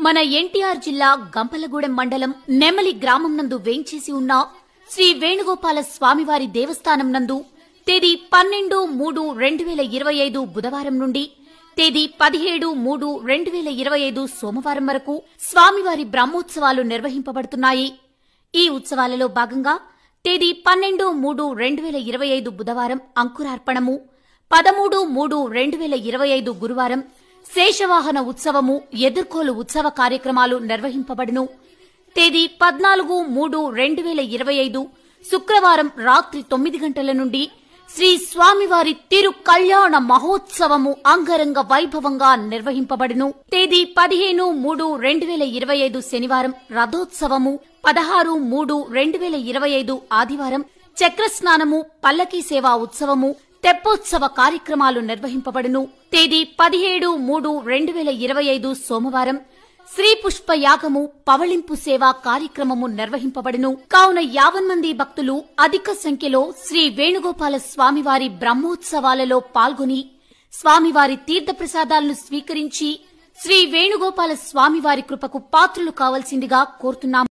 మన ఎన్టీఆర్ జిల్లా గంపలగూడెం మండలం నెమలి గ్రామం నందు వేంచేసి ఉన్న శ్రీ వేణుగోపాల స్వామివారి దేవస్థానం నందు తేదీ 12-3-2025 బుధవారం నుండి తేదీ 17-3-2025 సోమవారం వరకు స్వామివారి బ్రహ్మోత్సవాలు నిర్వహింపబడుతున్నాయి. ఈ ఉత్సవాలలో భాగంగా తేదీ 12-3-2025 బుధవారం అంకురార్పణము, 13-3-2025 గురువారం శేషవాహన ఉత్సవము, ఎదుర్కోలు ఉత్సవ కార్యక్రమాలు నిర్వహింపబడును. తేదీ 14-3-2025 శుక్రవారం రాత్రి 9 గంటల నుండి శ్రీ స్వామివారి తిరు కళ్యాణ మహోత్సవము అంగరంగ వైభవంగా నిర్వహింపబడును. తేదీ 15-3-2025 శనివారం రథోత్సవము, 16-3-2025 ఆదివారం చక్రస్నానము, పల్లకీ సేవా ఉత్సవము, తెప్పోత్సవ కార్యక్రమాలు నిర్వహింపబడును. తేదీ 17-3-2025 సోమవారం శ్రీ పుష్ప యాగము, పవళింపు సేవా కార్యక్రమము నిర్వహింపబడును. కావున 50 మంది భక్తులు అధిక సంఖ్యలో శ్రీ వేణుగోపాల స్వామివారి బ్రహ్మోత్సవాలలో పాల్గొని స్వామివారి తీర్థప్రసాదాలను స్వీకరించి శ్రీ వేణుగోపాల స్వామివారి కృపకు పాత్రులు కావలసిందిగా కోరుతున్నాము.